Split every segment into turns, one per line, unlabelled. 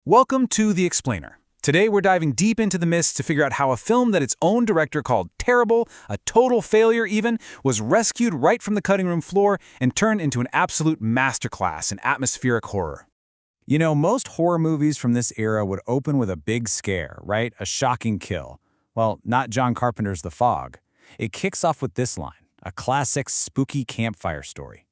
Welcome to The Explainer. Today we're diving deep into the myths to figure out how a film that its own director called terrible, a total failure even, was rescued right from the cutting room floor and turned into an absolute masterclass in atmospheric horror. You know, most horror movies from this era would open with a big scare, right? A shocking kill. Well, not John Carpenter's The Fog. It kicks off with this line, a classic spooky campfire story.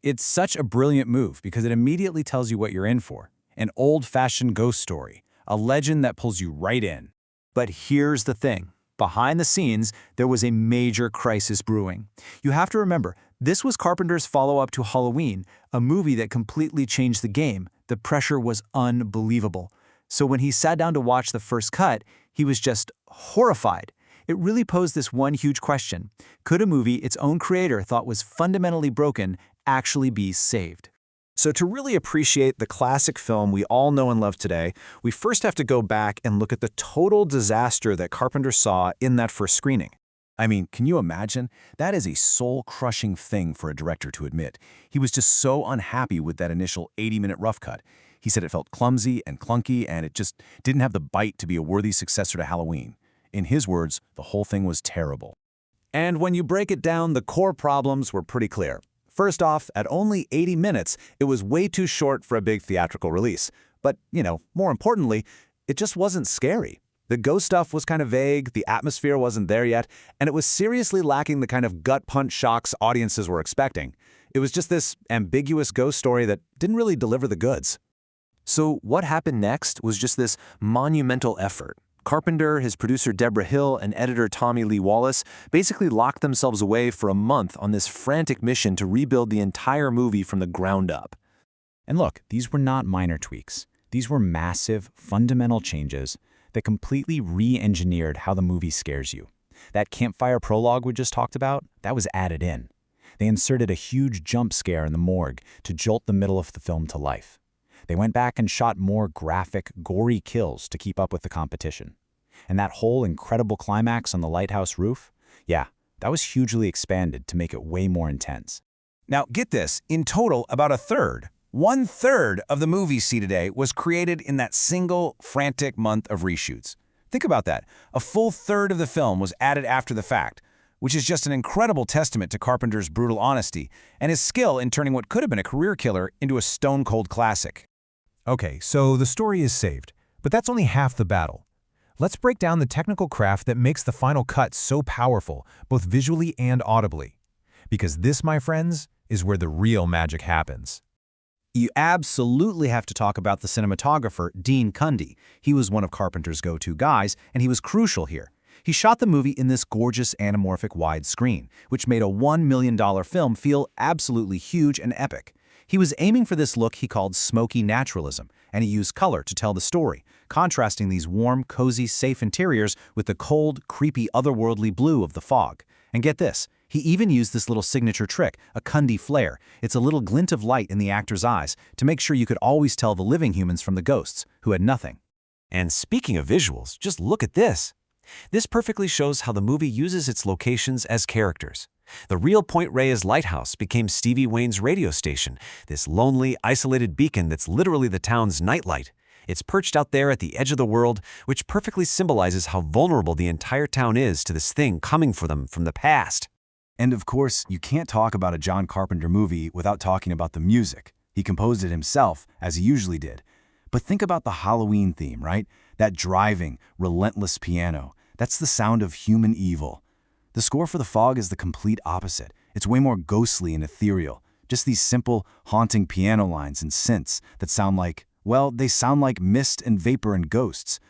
It's such a brilliant move because it immediately tells you what you're in for. An old-fashioned ghost story, a legend that pulls you right in.
But here's the thing. Behind the scenes, there was a major crisis brewing. You have to remember, this was Carpenter's follow-up to Halloween, a movie that completely changed the game. The pressure was unbelievable. So when he sat down to watch the first cut, he was just horrified. It really posed this one huge question. Could a movie its own creator thought was fundamentally broken actually be saved?
So to really appreciate the classic film we all know and love today, we first have to go back and look at the total disaster that Carpenter saw in that first screening.
I mean, can you imagine? That is a soul-crushing thing for a director to admit. He was just so unhappy with that initial 80-minute rough cut. He said it felt clumsy and clunky, and it just didn't have the bite to be a worthy successor to Halloween. In his words, the whole thing was terrible.
And when you break it down, the core problems were pretty clear. First off, at only 80 minutes, it was way too short for a big theatrical release. But, more importantly, it just wasn't scary. The ghost stuff was kind of vague, the atmosphere wasn't there yet, and it was seriously lacking the kind of gut-punch shocks audiences were expecting. It was just this ambiguous ghost story that didn't really deliver the goods.
So what happened next was just this monumental effort. Carpenter, his producer Debra Hill, and editor Tommy Lee Wallace basically locked themselves away for a month on this frantic mission to rebuild the entire movie from the ground up.
And look, these were not minor tweaks. These were massive, fundamental changes that completely re-engineered how the movie scares you. That campfire prologue we just talked about, that was added in. They inserted a huge jump scare in the morgue to jolt the middle of the film to life. They went back and shot more graphic, gory kills to keep up with the competition. And that whole incredible climax on the lighthouse roof, yeah, that was hugely expanded to make it way more intense.
Now, get this, in total, about one-third of the movie see today was created in that single, frantic month of reshoots. Think about that. A full third of the film was added after the fact, which is just an incredible testament to Carpenter's brutal honesty and his skill in turning what could have been a career killer into a stone-cold classic.
Okay, so the story is saved, but that's only half the battle. Let's break down the technical craft that makes the final cut so powerful, both visually and audibly. Because this, my friends, is where the real magic happens.
You absolutely have to talk about the cinematographer, Dean Cundey. He was one of Carpenter's go-to guys, and he was crucial here. He shot the movie in this gorgeous anamorphic widescreen, which made a $1 million film feel absolutely huge and epic. He was aiming for this look he called smoky naturalism, and he used color to tell the story, contrasting these warm, cozy, safe interiors with the cold, creepy, otherworldly blue of the fog. And get this, he even used this little signature trick, a Cundey flare. It's a little glint of light in the actor's eyes to make sure you could always tell the living humans from the ghosts, who had nothing.
And speaking of visuals, just look at this. This perfectly shows how the movie uses its locations as characters. The real Point Reyes lighthouse became Stevie Wayne's radio station, this lonely, isolated beacon that's literally the town's nightlight. It's perched out there at the edge of the world, which perfectly symbolizes how vulnerable the entire town is to this thing coming for them from the past.
And of course, you can't talk about a John Carpenter movie without talking about the music. He composed it himself, as he usually did. But think about the Halloween theme, right? That driving, relentless piano. That's the sound of human evil. The score for The Fog is the complete opposite. It's way more ghostly and ethereal. Just these simple, haunting piano lines and synths that sound like, well, they sound like mist and vapor and ghosts.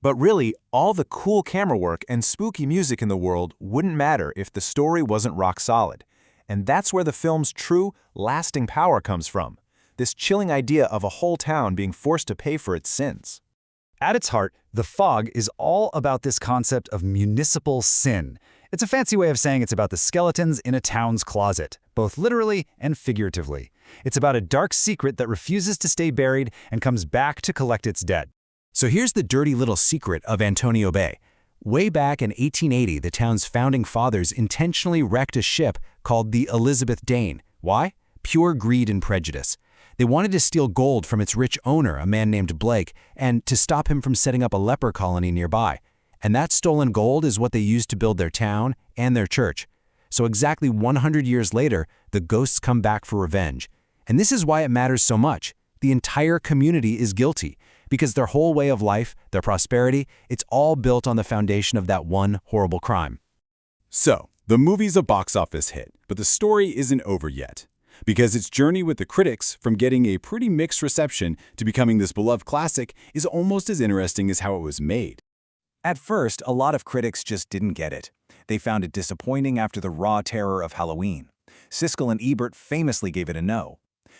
But really, all the cool camera work and spooky music in the world wouldn't matter if the story wasn't rock solid. And that's where the film's true, lasting power comes from. This chilling idea of a whole town being forced to pay for its sins.
At its heart, The Fog is all about this concept of municipal sin. It's a fancy way of saying it's about the skeletons in a town's closet, both literally and figuratively. It's about a dark secret that refuses to stay buried and comes back to collect its debt.
So here's the dirty little secret of Antonio Bay. Way back in 1880, the town's founding fathers intentionally wrecked a ship called the Elizabeth Dane. Why? Pure greed and prejudice.
They wanted to steal gold from its rich owner, a man named Blake, and to stop him from setting up a leper colony nearby. And that stolen gold is what they used to build their town and their church. So exactly 100 years later, the ghosts come back for revenge. And this is why it matters so much. The entire community is guilty, because their whole way of life, their prosperity, it's all built on the foundation of that one horrible crime.
So, the movie's a box office hit, but the story isn't over yet. Because its journey with the critics, from getting a pretty mixed reception to becoming this beloved classic, is almost as interesting as how it was made.
At first, a lot of critics just didn't get it. They found it disappointing after the raw terror of Halloween. Siskel and Ebert famously gave it a no.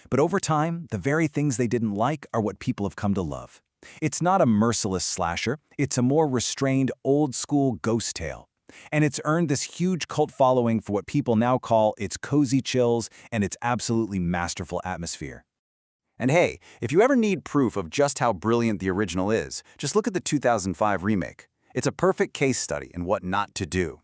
But over time, the very things they didn't like are what people have come to love. It's not a merciless slasher, it's a more restrained, old-school ghost tale. And it's earned this huge cult following for what people now call its cozy chills and its absolutely masterful atmosphere. And hey, if you ever need proof of just how brilliant the original is, just look at the 2005 remake. It's a perfect case study in what not to do.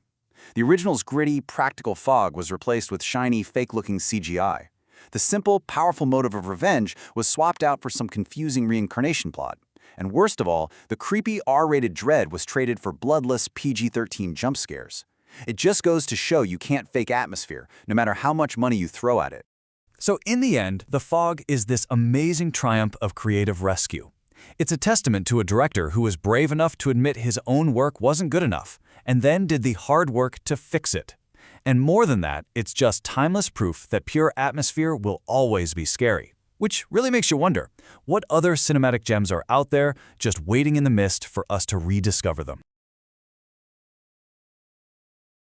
The original's gritty, practical fog was replaced with shiny, fake-looking CGI. The simple, powerful motive of revenge was swapped out for some confusing reincarnation plot. And worst of all, the creepy R-rated dread was traded for bloodless PG-13 jump scares. It just goes to show you can't fake atmosphere, no matter how much money you throw at it.
So in the end, The Fog is this amazing triumph of creative rescue. It's a testament to a director who was brave enough to admit his own work wasn't good enough, and then did the hard work to fix it. And more than that, it's just timeless proof that pure atmosphere will always be scary. Which really makes you wonder, what other cinematic gems are out there just waiting in the mist for us to rediscover them?